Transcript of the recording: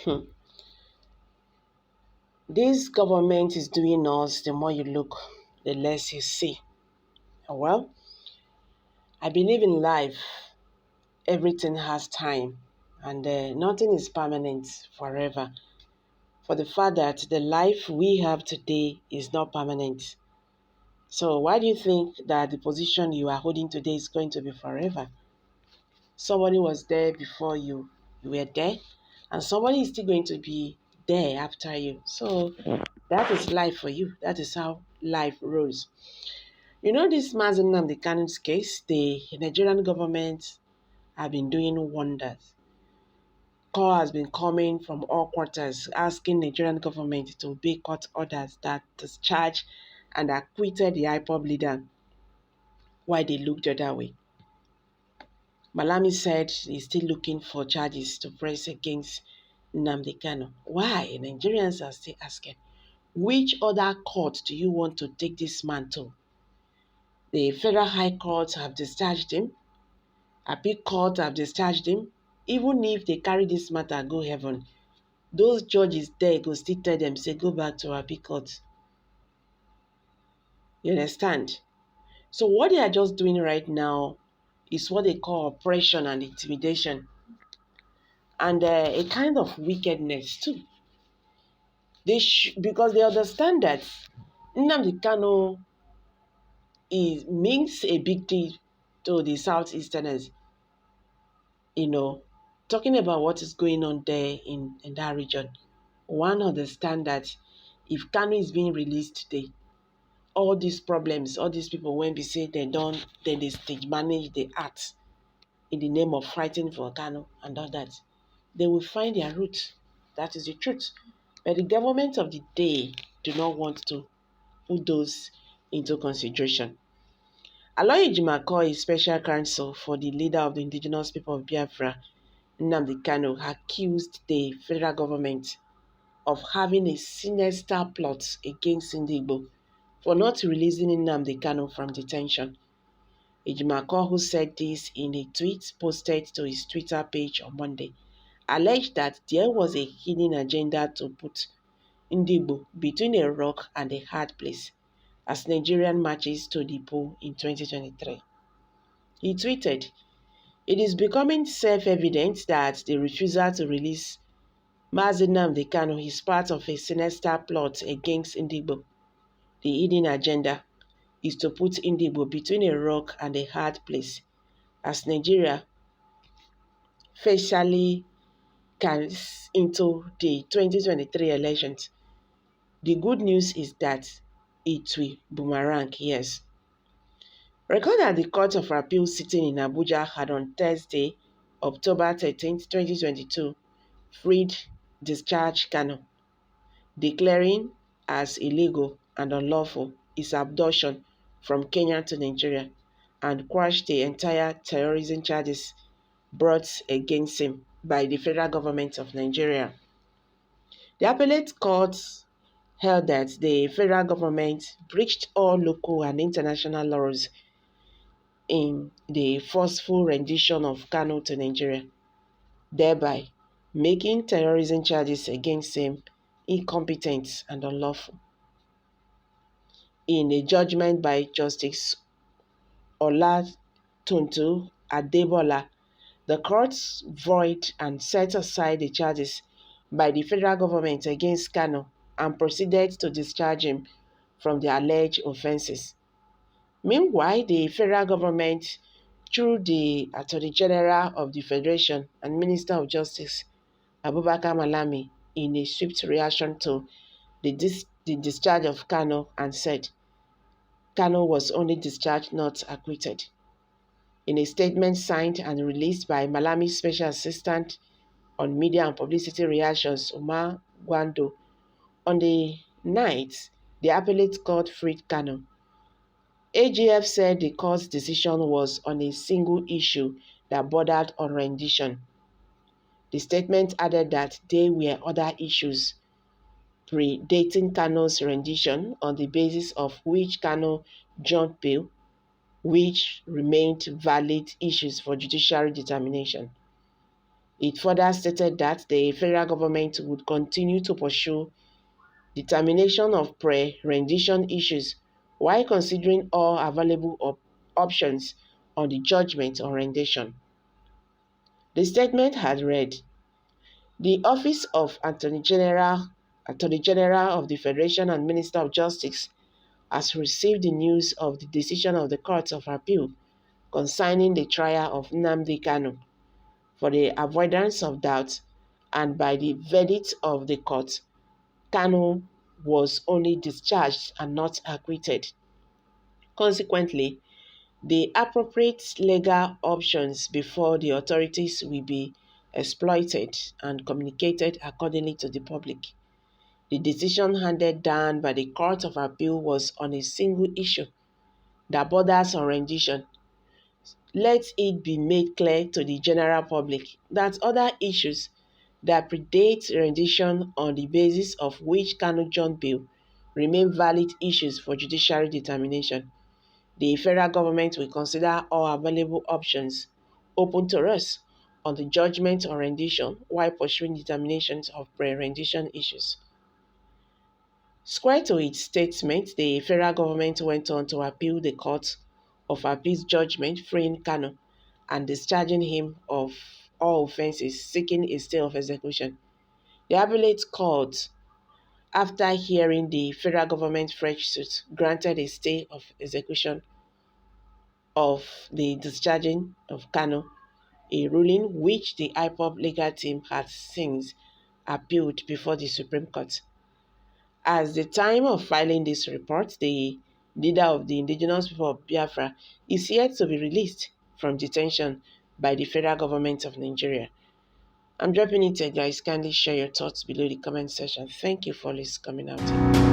Hmm. This government is doing us, the more you look, the less you see. Well, I believe in life, everything has time, and nothing is permanent forever. For the fact that the life we have today is not permanent. So, why do you think that the position you are holding today is going to be forever? Somebody was there before you were there, and somebody is still going to be there after you. So, that is life for you. That is how life rolls. You know, this Nnamdi Kanu's case, the Nigerian government have been doing wonders. Call has been coming from all quarters asking Nigerian government to obey court orders that discharge and acquitted the IPOB leader while they looked the other way. Malami said he's still looking for charges to press against Nnamdi Kanu. Why? Nigerians are still asking. Which other court do you want to take this man to? The Federal High Court have discharged him. Appeal Court have discharged him. Even if they carry this matter go heaven, those judges there go still tell them, say, go back to Appeal Court. You understand? So what they are just doing right now is what they call oppression and intimidation, and a kind of wickedness too. Because they understand that Nnamdi Kanu means a big deal to the Southeasterners. You know, talking about what is going on there in that region, one understand that if Kanu is being released today, all these problems, all these people when we say they stage manage the art in the name of fighting for Kanu and all that, they will find their root. That is the truth. But the government of the day do not want to put those into consideration. Aloy Jimakor, a special counsel for the leader of the indigenous people of Biafra, Nnamdi Kanu, accused the federal government of having a sinister plot against Ndigbo for not releasing Nnamdi Kanu from detention. Ejimakor, who said this in a tweet posted to his Twitter page on Monday, alleged that there was a hidden agenda to put Ndigbo between a rock and a hard place as Nigerian marches to the poll in 2023. He tweeted, "It is becoming self-evident that the refusal to release Mazi Nnamdi Kanu is part of a sinister plot against Ndigbo. The hidden agenda is to put Ndigbo between a rock and a hard place as Nigeria facially counts into the 2023 elections. The good news is that it will boomerang, yes." Recall that the Court of Appeal sitting in Abuja had on Thursday, October 13, 2022, freed discharged Kanu, declaring as illegal and unlawful his abduction from Kenya to Nigeria, and quashed the entire terrorism charges brought against him by the federal government of Nigeria. The appellate court held that the federal government breached all local and international laws in the forceful rendition of Kanu to Nigeria, thereby making terrorism charges against him incompetent and unlawful. In a judgment by Justice Olatuntu Adebola, the court void and set aside the charges by the federal government against Kanu and proceeded to discharge him from the alleged offences. Meanwhile, the federal government, through the Attorney General of the Federation and Minister of Justice, Abubakar Malami, in a swift reaction to the discharge of Kanu, and said Kanu was only discharged, not acquitted. In a statement signed and released by Malami's Special Assistant on Media and Publicity Relations, Umar Gwando, on the night the appellate court freed Kanu, AGF said the court's decision was on a single issue that bordered on rendition. The statement added that there were other issues predating Kanu's rendition on the basis of which Kanu jumped bail, which remained valid issues for judiciary determination. It further stated that the federal government would continue to pursue determination of pre-rendition issues while considering all available options on the judgment on rendition. The statement had read, "The Office of Attorney General of the Federation and Minister of Justice has received the news of the decision of the Court of Appeal concerning the trial of Nnamdi Kanu. For the avoidance of doubt, and by the verdict of the court, Kanu was only discharged and not acquitted. Consequently, the appropriate legal options before the authorities will be exploited and communicated accordingly to the public. The decision handed down by the Court of Appeal was on a single issue that borders on rendition. Let it be made clear to the general public that other issues that predate rendition on the basis of which Kanu John Bill remain valid issues for judiciary determination. The federal government will consider all available options open to us on the judgment on rendition while pursuing determinations of pre-rendition issues." Square to its statement, the federal government went on to appeal the Court of Appeal's judgment freeing Kanu and discharging him of all offences, seeking a stay of execution. The appellate court, after hearing the federal government's fresh suit, granted a stay of execution of the discharging of Kanu, a ruling which the IPOB legal team had since appealed before the Supreme Court. At the time of filing this report, the leader of the indigenous people of Biafra is yet to be released from detention by the federal government of Nigeria. I'm dropping it here, guys. Kindly share your thoughts below the comment section. Thank you for this coming out.